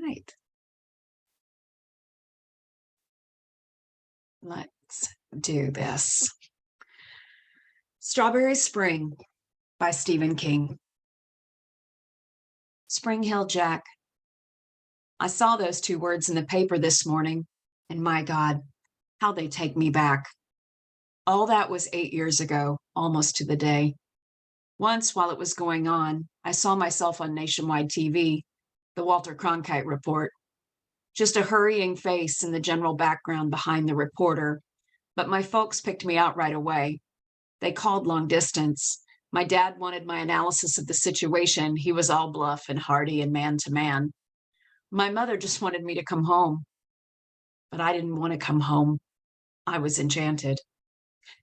right. Let's do this. Strawberry Spring by Stephen King. Spring Hill Jack. I saw those two words in the paper this morning, and my God, how they take me back. All that was 8 years ago, almost to the day. Once, while it was going on, I saw myself on nationwide TV, the Walter Cronkite Report. Just a hurrying face in the general background behind the reporter. But my folks picked me out right away. They called long distance. My dad wanted my analysis of the situation. He was all bluff and hearty and man to man. My mother just wanted me to come home. But I didn't want to come home. I was enchanted.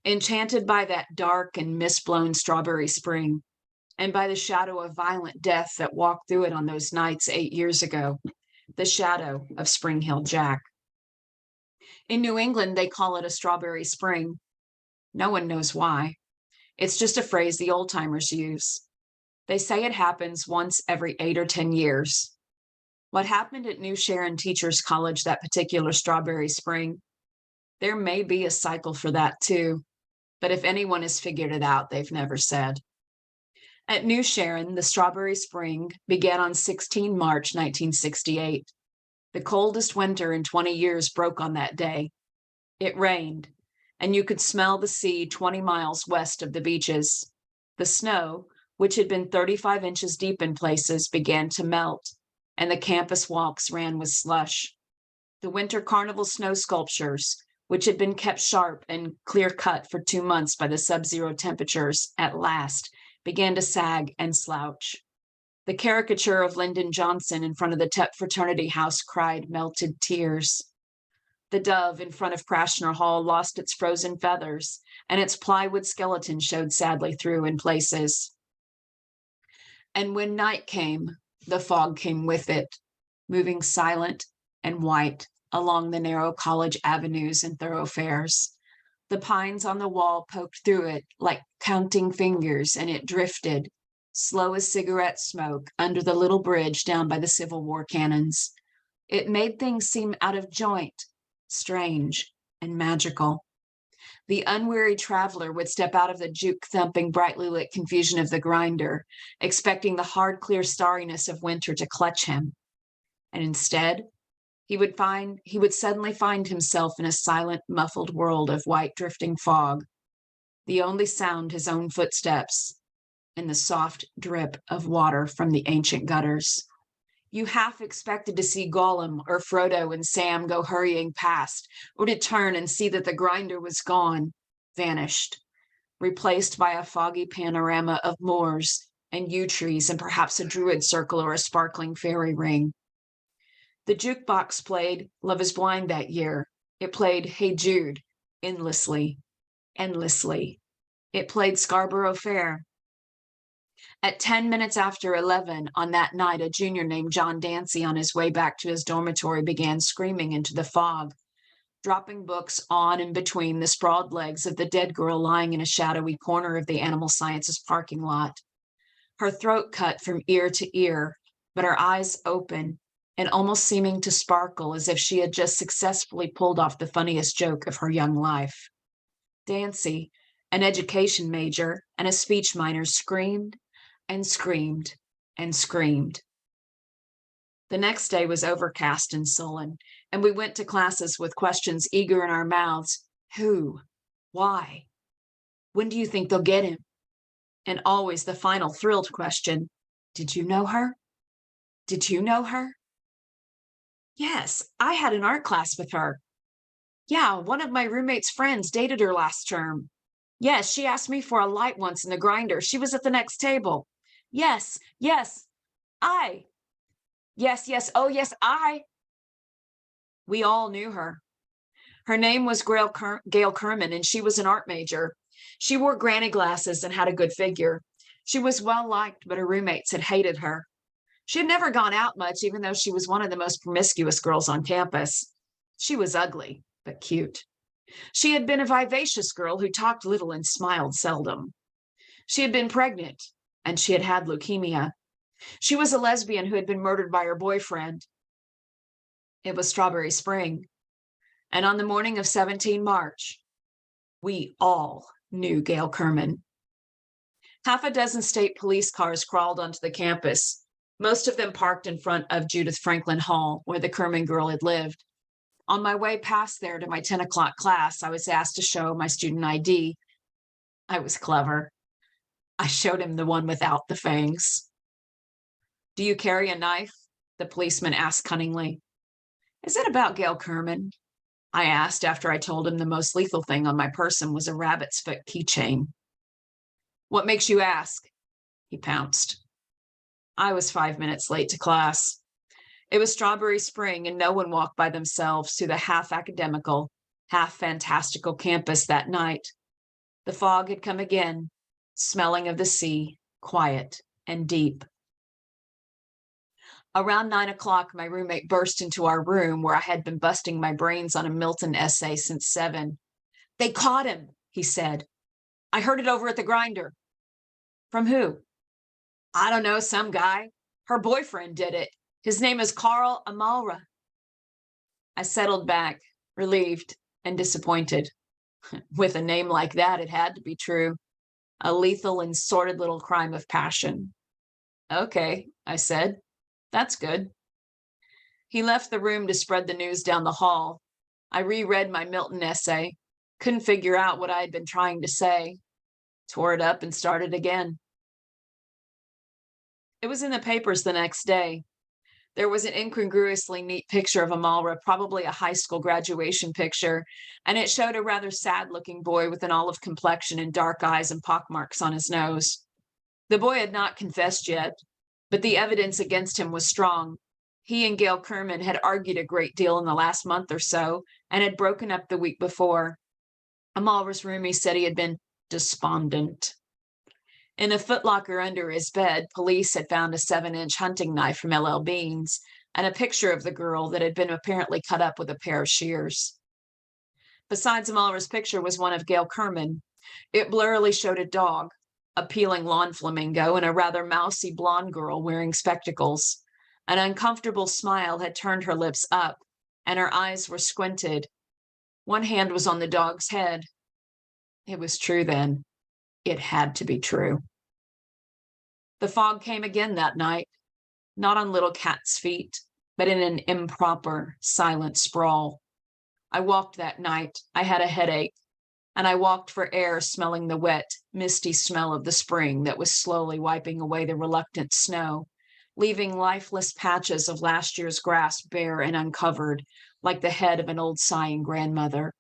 Enchanted by that dark and mist-blown strawberry spring, and by the shadow of violent death that walked through it on those nights 8 years ago, the shadow of Spring Hill Jack. In New England, they call it a strawberry spring. No one knows why. It's just a phrase the old-timers use. They say it happens once every 8 or 10 years. What happened at New Sharon Teachers College that particular strawberry spring? There may be a cycle for that too, but if anyone has figured it out, they've never said. At New Sharon, the strawberry spring began on 16 March 1968. The coldest winter in 20 years broke on that day. It rained, and you could smell the sea 20 miles west of the beaches. The snow, which had been 35 inches deep in places, began to melt, and the campus walks ran with slush. The winter carnival snow sculptures, which had been kept sharp and clear-cut for 2 months by the sub-zero temperatures, at last began to sag and slouch. The caricature of Lyndon Johnson in front of the Tep fraternity house cried melted tears. The dove in front of Krashner Hall lost its frozen feathers, and its plywood skeleton showed sadly through in places. And when night came, the fog came with it, moving silent and white along the narrow college avenues and thoroughfares. The pines on the wall poked through it like counting fingers, and it drifted, slow as cigarette smoke, under the little bridge down by the Civil War cannons. It made things seem out of joint, strange, and magical. The unwearied traveler would step out of the juke-thumping, brightly lit confusion of the grinder, expecting the hard, clear starriness of winter to clutch him. And instead, he would suddenly find himself in a silent, muffled world of white drifting fog, the only sound his own footsteps and the soft drip of water from the ancient gutters. You half expected to see Gollum or Frodo and Sam go hurrying past, or to turn and see that the grinder was gone, vanished, replaced by a foggy panorama of moors and yew trees and perhaps a druid circle or a sparkling fairy ring. The jukebox played Love is Blind that year. It played Hey Jude endlessly, endlessly. It played Scarborough Fair. At 10 minutes after 11 on that night, a junior named John Dancy on his way back to his dormitory began screaming into the fog, dropping books on and between the sprawled legs of the dead girl lying in a shadowy corner of the animal sciences parking lot. Her throat cut from ear to ear, but her eyes open and almost seeming to sparkle as if she had just successfully pulled off the funniest joke of her young life. Dancy, an education major and a speech minor, screamed and screamed and screamed. The next day was overcast and sullen, and we went to classes with questions eager in our mouths. Who? Why? When do you think they'll get him? And always the final thrilled question, did you know her? Did you know her? Yes, I had an art class with her. Yeah, one of my roommate's friends dated her last term. Yes, she asked me for a light once in the grinder. She was at the next table. Yes, yes, I. Yes, yes, oh yes, I. We all knew her. Her name was Gail Kerman, and she was an art major. She wore granny glasses and had a good figure. She was well liked, but her roommates had hated her. She had never gone out much, even though she was one of the most promiscuous girls on campus. She was ugly, but cute. She had been a vivacious girl who talked little and smiled seldom. She had been pregnant, and she had had leukemia. She was a lesbian who had been murdered by her boyfriend. It was Strawberry Spring, and on the morning of 17 March, we all knew Gail Kerman. Half a dozen state police cars crawled onto the campus, most of them parked in front of Judith Franklin Hall, where the Kerman girl had lived. On my way past there to my 10 o'clock class, I was asked to show my student ID. I was clever. I showed him the one without the fangs. "Do you carry a knife?" the policeman asked cunningly. "Is it about Gail Kerman?" I asked after I told him the most lethal thing on my person was a rabbit's foot keychain. "What makes you ask?" he pounced. I was 5 minutes late to class. It was Strawberry Spring, and no one walked by themselves through the half-academical, half-fantastical campus that night. The fog had come again, smelling of the sea, quiet and deep. Around 9 o'clock, my roommate burst into our room where I had been busting my brains on a Milton essay since 7. "They caught him," he said. "I heard it over at the grinder." "From who?" "I don't know, some guy. Her boyfriend did it. His name is Carl Amalra." I settled back, relieved and disappointed. With a name like that, it had to be true. A lethal and sordid little crime of passion. "Okay," I said. "That's good." He left the room to spread the news down the hall. I reread my Milton essay, couldn't figure out what I had been trying to say, tore it up and started again. It was in the papers the next day. There was an incongruously neat picture of Amalra, probably a high school graduation picture, and it showed a rather sad-looking boy with an olive complexion and dark eyes and pockmarks on his nose. The boy had not confessed yet, but the evidence against him was strong. He and Gail Kerman had argued a great deal in the last month or so and had broken up the week before. Amalra's roomie said he had been despondent. In a footlocker under his bed, police had found a 7-inch hunting knife from L.L. Bean's and a picture of the girl that had been apparently cut up with a pair of shears. Besides Amalra's picture was one of Gail Kerman. It blurrily showed a dog, a peeling lawn flamingo, and a rather mousy blonde girl wearing spectacles. An uncomfortable smile had turned her lips up, and her eyes were squinted. One hand was on the dog's head. It was true then. It had to be true. The fog came again that night, not on little cat's feet, but in an improper, silent sprawl. I walked that night. I had a headache, and I walked for air, smelling the wet, misty smell of the spring that was slowly wiping away the reluctant snow, leaving lifeless patches of last year's grass bare and uncovered, like the head of an old sighing grandmother.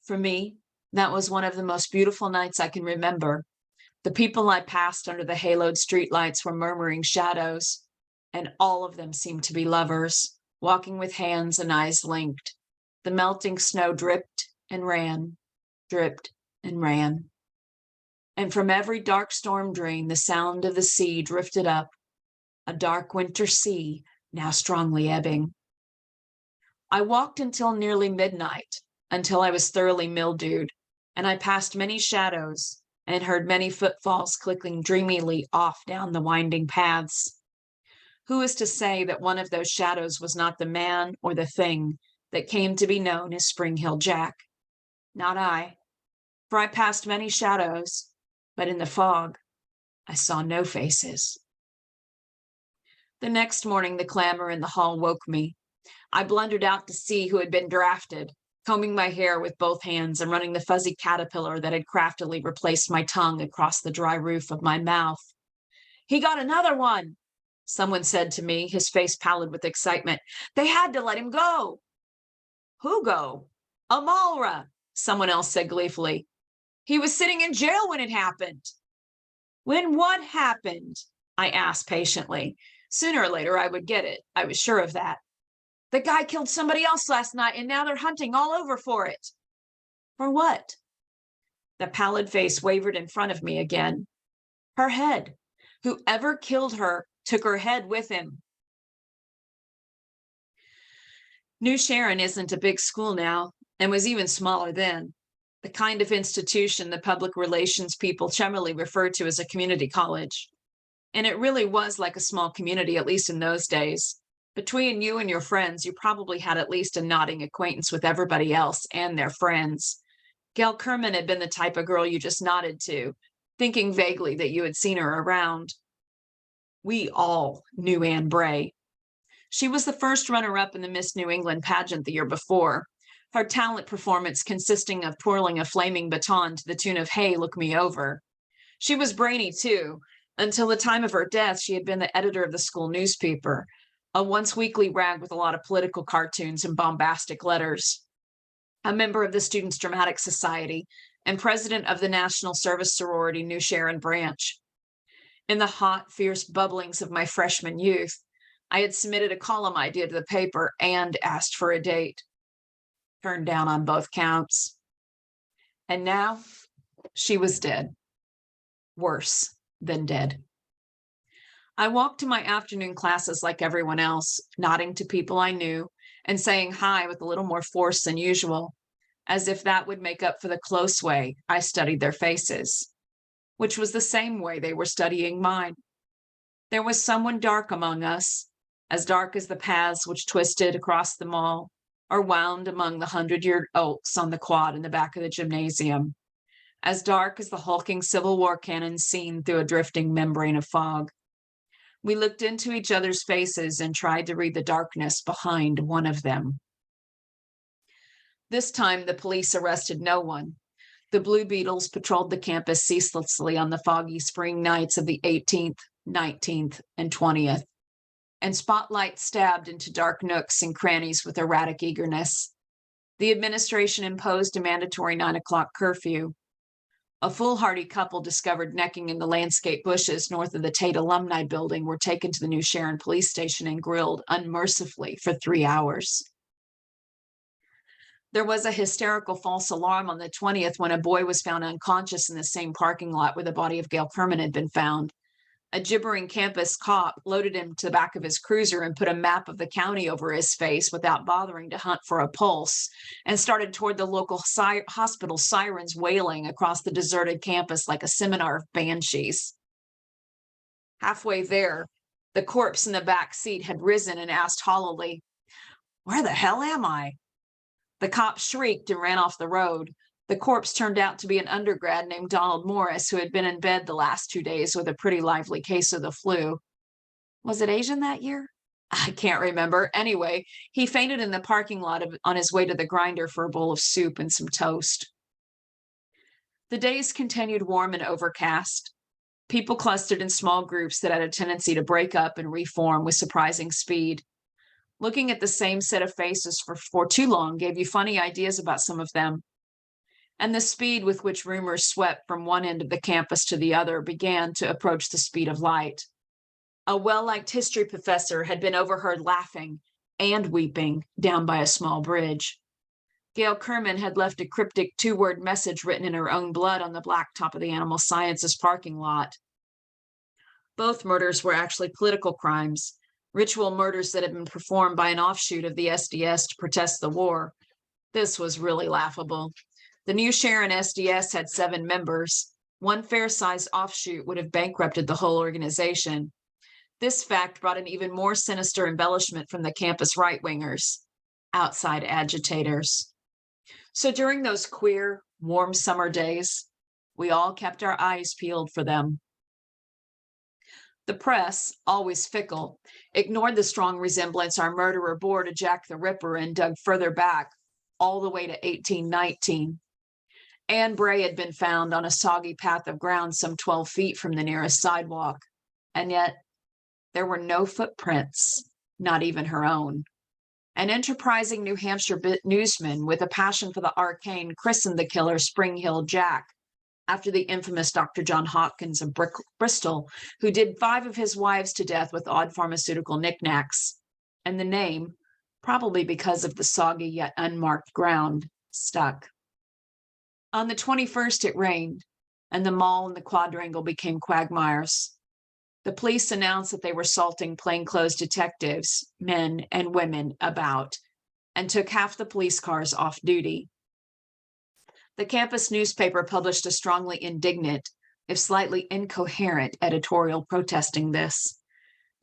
For me, that was one of the most beautiful nights I can remember. The people I passed under the haloed streetlights were murmuring shadows, and all of them seemed to be lovers, walking with hands and eyes linked. The melting snow dripped and ran, dripped and ran. And from every dark storm drain, the sound of the sea drifted up, a dark winter sea, now strongly ebbing. I walked until nearly midnight, until I was thoroughly mildewed, and I passed many shadows and heard many footfalls clicking dreamily off down the winding paths. Who is to say that one of those shadows was not the man or the thing that came to be known as Spring Hill Jack? Not I, for I passed many shadows, but in the fog, I saw no faces. The next morning, the clamor in the hall woke me. I blundered out to see who had been drafted, combing my hair with both hands and running the fuzzy caterpillar that had craftily replaced my tongue across the dry roof of my mouth. "He got another one," someone said to me, his face pallid with excitement. "They had to let him go." "Who go?" "Amalra," someone else said gleefully. "He was sitting in jail when it happened." "When what happened?" I asked patiently. Sooner or later, I would get it. I was sure of that. "The guy killed somebody else last night, and now they're hunting all over for it." "For what?" The pallid face wavered in front of me again. "Her head. Whoever killed her took her head with him." New Sharon isn't a big school now, and was even smaller then. The kind of institution the public relations people chummily refer to as a community college. And it really was like a small community, at least in those days. Between you and your friends, you probably had at least a nodding acquaintance with everybody else and their friends. Gail Kerman had been the type of girl you just nodded to, thinking vaguely that you had seen her around. We all knew Anne Bray. She was the first runner-up in the Miss New England pageant the year before, her talent performance consisting of twirling a flaming baton to the tune of "Hey, Look Me Over." She was brainy, too. Until the time of her death, she had been the editor of the school newspaper, a once-weekly rag with a lot of political cartoons and bombastic letters. A member of the Students' Dramatic Society and president of the National Service Sorority New Sharon Branch. In the hot, fierce bubblings of my freshman youth, I had submitted a column idea to the paper and asked for a date. Turned down on both counts. And now she was dead. Worse than dead. I walked to my afternoon classes like everyone else, nodding to people I knew and saying hi with a little more force than usual, as if that would make up for the close way I studied their faces, which was the same way they were studying mine. There was someone dark among us, as dark as the paths which twisted across the mall or wound among the 100-year oaks on the quad in the back of the gymnasium, as dark as the hulking Civil War cannons seen through a drifting membrane of fog. We looked into each other's faces and tried to read the darkness behind one of them. This time, the police arrested no one. The Blue Beetles patrolled the campus ceaselessly on the foggy spring nights of the 18th, 19th, and 20th, and spotlights stabbed into dark nooks and crannies with erratic eagerness. The administration imposed a mandatory 9 o'clock curfew. A foolhardy couple discovered necking in the landscape bushes north of the Tate Alumni Building were taken to the New Sharon police station and grilled unmercifully for 3 hours. There was a hysterical false alarm on the 20th when a boy was found unconscious in the same parking lot where the body of Gail Kerman had been found. A gibbering campus cop loaded him to the back of his cruiser and put a map of the county over his face without bothering to hunt for a pulse, and started toward the local hospital, sirens wailing across the deserted campus like a seminar of banshees. Halfway there, the corpse in the back seat had risen and asked hollowly, "Where the hell am I?" The cop shrieked and ran off the road. The corpse turned out to be an undergrad named Donald Morris, who had been in bed the last 2 days with a pretty lively case of the flu. Was it Asian that year? I can't remember. Anyway, he fainted in the parking lot on his way to the grinder for a bowl of soup and some toast. The days continued warm and overcast. People clustered in small groups that had a tendency to break up and reform with surprising speed. Looking at the same set of faces for too long gave you funny ideas about some of them. And the speed with which rumors swept from one end of the campus to the other began to approach the speed of light. A well-liked history professor had been overheard laughing and weeping down by a small bridge. Gail Kerman had left a cryptic 2-word message written in her own blood on the blacktop of the Animal Sciences parking lot. Both murders were actually political crimes, ritual murders that had been performed by an offshoot of the SDS to protest the war. This was really laughable. The New Sharon SDS had 7 members. One fair-sized offshoot would have bankrupted the whole organization. This fact brought an even more sinister embellishment from the campus right-wingers, outside agitators. So during those queer, warm summer days, we all kept our eyes peeled for them. The press, always fickle, ignored the strong resemblance our murderer bore to Jack the Ripper and dug further back, all the way to 1819. Anne Bray had been found on a soggy path of ground some 12 feet from the nearest sidewalk, and yet there were no footprints, not even her own. An enterprising New Hampshire newsman with a passion for the arcane christened the killer Spring Hill Jack, after the infamous Dr. John Hopkins of Bristol, who did 5 of his wives to death with odd pharmaceutical knickknacks. And the name, probably because of the soggy yet unmarked ground, stuck. On the 21st, it rained, and the mall and the quadrangle became quagmires. The police announced that they were salting plainclothes detectives, men and women, about, and took half the police cars off duty. The campus newspaper published a strongly indignant, if slightly incoherent, editorial protesting this.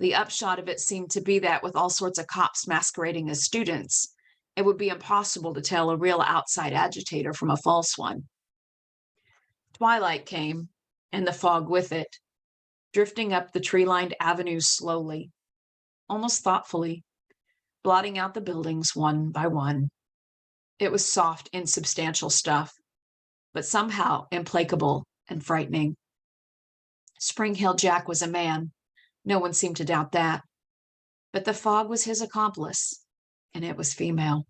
The upshot of it seemed to be that with all sorts of cops masquerading as students, it would be impossible to tell a real outside agitator from a false one. Twilight came, and the fog with it, drifting up the tree-lined avenues slowly, almost thoughtfully, blotting out the buildings one by one. It was soft, insubstantial stuff, but somehow implacable and frightening. Spring Hill Jack was a man. No one seemed to doubt that. But the fog was his accomplice, and it was female.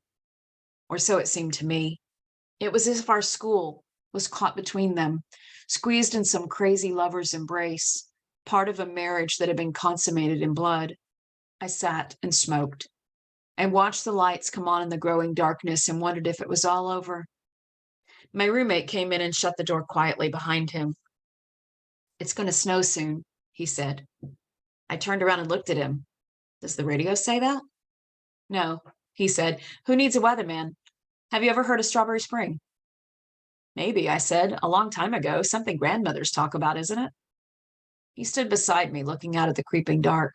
Or so it seemed to me. It was as if our school was caught between them, squeezed in some crazy lover's embrace, part of a marriage that had been consummated in blood. I sat and smoked and watched the lights come on in the growing darkness and wondered if it was all over. My roommate came in and shut the door quietly behind him. "It's going to snow soon," he said. I turned around and looked at him. "Does the radio say that?" "No," he said. "Who needs a weatherman? Have you ever heard of Strawberry Spring?" "Maybe," I said. "A long time ago. Something grandmothers talk about, isn't it?" He stood beside me, looking out at the creeping dark.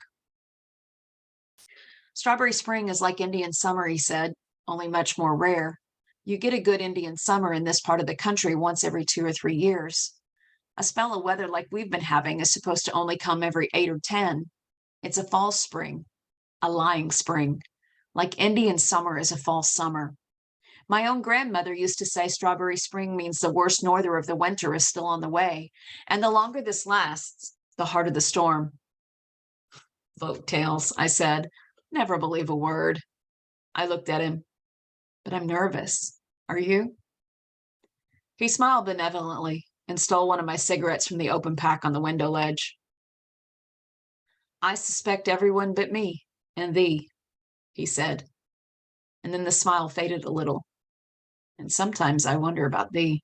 "Strawberry Spring is like Indian summer," he said, "only much more rare. You get a good Indian summer in this part of the country once every 2 or 3 years. A spell of weather like we've been having is supposed to only come every 8 or 10. It's a false spring, a lying spring, like Indian summer is a false summer. My own grandmother used to say Strawberry Spring means the worst norther of the winter is still on the way, and the longer this lasts, the harder the storm." "Folk tales," I said. "Never believe a word." I looked at him. "But I'm nervous. Are you?" He smiled benevolently and stole one of my cigarettes from the open pack on the window ledge. "I suspect everyone but me and thee," he said. And then the smile faded a little. "And sometimes I wonder about thee.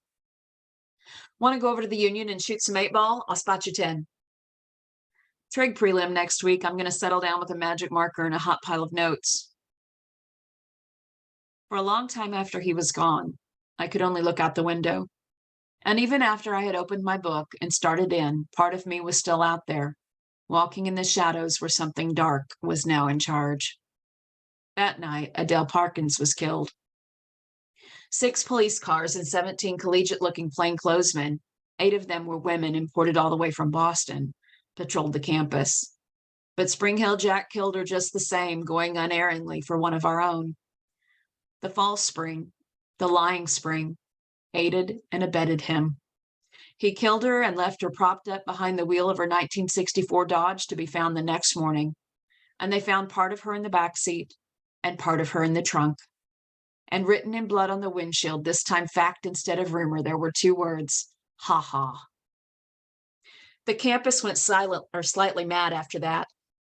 Want to go over to the Union and shoot some 8-ball? I'll spot you 10. Trig prelim next week. I'm going to settle down with a magic marker and a hot pile of notes." For a long time after he was gone, I could only look out the window. And even after I had opened my book and started in, part of me was still out there, walking in the shadows where something dark was now in charge. That night, Adele Parkins was killed. 6 police cars and 17 collegiate-looking plainclothesmen, 8 of them were women imported all the way from Boston, patrolled the campus. But Spring Hill Jack killed her just the same, going unerringly for one of our own. The false spring, the lying spring, aided and abetted him. He killed her and left her propped up behind the wheel of her 1964 Dodge to be found the next morning. And they found part of her in the back seat and part of her in the trunk. And written in blood on the windshield, this time fact instead of rumor, there were 2 words: ha ha. The campus went silent or slightly mad after that.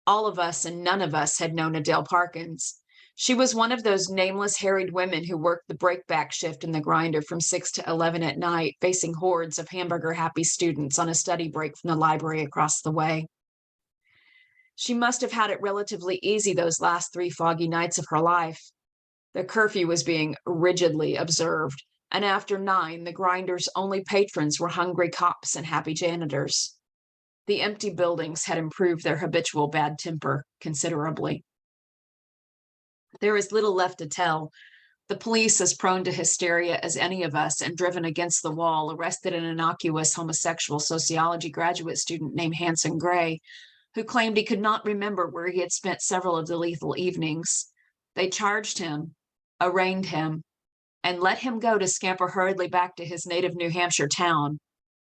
All of us and none of us had known Adele Parkins. She was one of those nameless, harried women who worked the breakback shift in the grinder from 6 to 11 at night, facing hordes of hamburger-happy students on a study break from the library across the way. She must have had it relatively easy those last 3 foggy nights of her life. The curfew was being rigidly observed, and after 9, the grinder's only patrons were hungry cops and happy janitors. The empty buildings had improved their habitual bad temper considerably. There is little left to tell. The police, as prone to hysteria as any of us and driven against the wall, arrested an innocuous homosexual sociology graduate student named Hanson Gray, who claimed he could not remember where he had spent several of the lethal evenings. They charged him, arraigned him, and let him go to scamper hurriedly back to his native New Hampshire town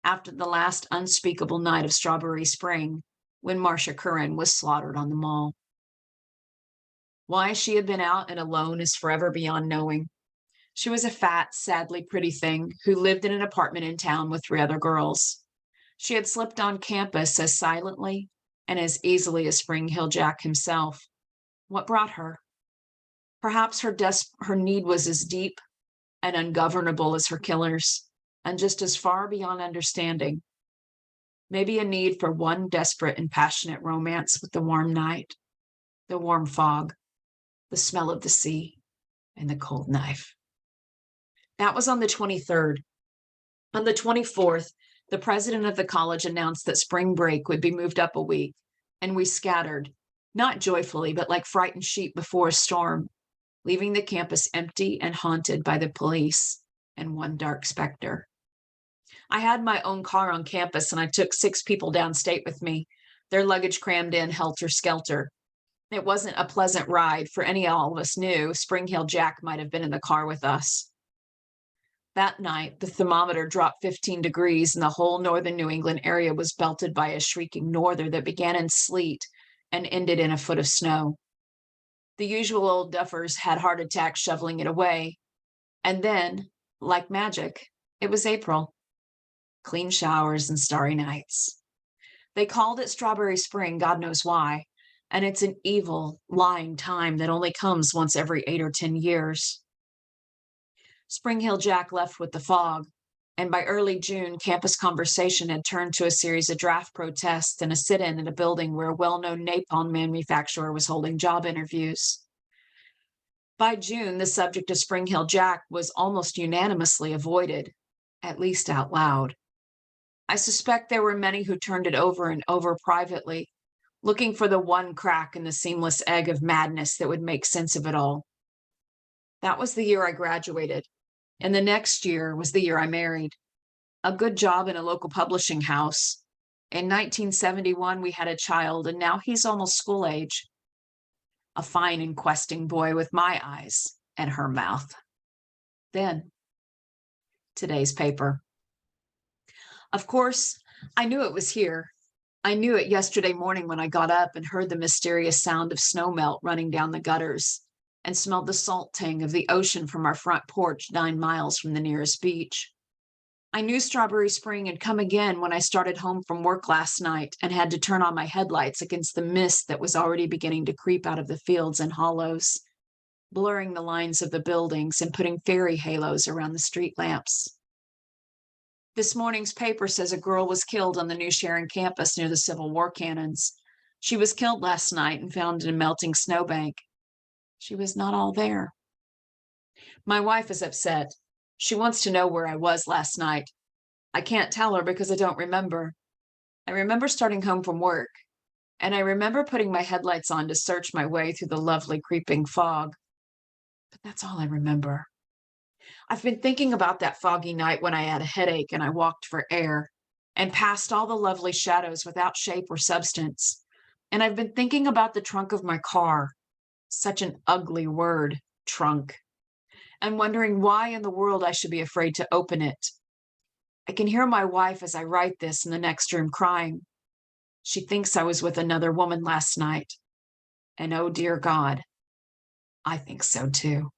after the last unspeakable night of Strawberry Spring, when Marcia Curran was slaughtered on the mall. Why she had been out and alone is forever beyond knowing. She was a fat, sadly pretty thing who lived in an apartment in town with 3 other girls. She had slipped on campus as silently and as easily as Spring Hill Jack himself. What brought her? Perhaps her need was as deep and ungovernable as her killer's, and just as far beyond understanding. Maybe a need for one desperate and passionate romance with the warm night, the warm fog, the smell of the sea, and the cold knife. That was on the 23rd. On the 24th, the president of the college announced that spring break would be moved up a week, and we scattered, not joyfully, but like frightened sheep before a storm, leaving the campus empty and haunted by the police and one dark specter. I had my own car on campus and I took 6 people downstate with me, their luggage crammed in helter-skelter. It wasn't a pleasant ride, for all of us knew Spring Hill Jack might have been in the car with us. That night, the thermometer dropped 15 degrees and the whole northern New England area was belted by a shrieking norther that began in sleet and ended in a foot of snow. The usual old duffers had heart attacks shoveling it away. And then, like magic, it was April. Clean showers and starry nights. They called it Strawberry Spring, God knows why. And it's an evil, lying time that only comes once every 8 or 10 years. Spring Hill Jack left with the fog, and by early June, campus conversation had turned to a series of draft protests and a sit-in at a building where a well-known napalm manufacturer was holding job interviews. By June, the subject of Spring Hill Jack was almost unanimously avoided, at least out loud. I suspect there were many who turned it over and over privately, looking for the one crack in the seamless egg of madness that would make sense of it all. That was the year I graduated, and the next year was the year I married. A good job in a local publishing house. In 1971, we had a child, and now he's almost school age. A fine and questing boy with my eyes and her mouth. Then, today's paper. Of course, I knew it was here. I knew it yesterday morning when I got up and heard the mysterious sound of snowmelt running down the gutters and smelled the salt tang of the ocean from our front porch 9 miles from the nearest beach. I knew Strawberry Spring had come again when I started home from work last night and had to turn on my headlights against the mist that was already beginning to creep out of the fields and hollows, blurring the lines of the buildings and putting fairy halos around the street lamps. This morning's paper says a girl was killed on the New Sharon campus near the Civil War cannons. She was killed last night and found in a melting snowbank. She was not all there. My wife is upset. She wants to know where I was last night. I can't tell her because I don't remember. I remember starting home from work, and I remember putting my headlights on to search my way through the lovely creeping fog. But that's all I remember. I've been thinking about that foggy night when I had a headache and I walked for air and passed all the lovely shadows without shape or substance. And I've been thinking about the trunk of my car, such an ugly word, trunk, and wondering why in the world I should be afraid to open it. I can hear my wife as I write this in the next room crying. She thinks I was with another woman last night. And oh dear God, I think so too.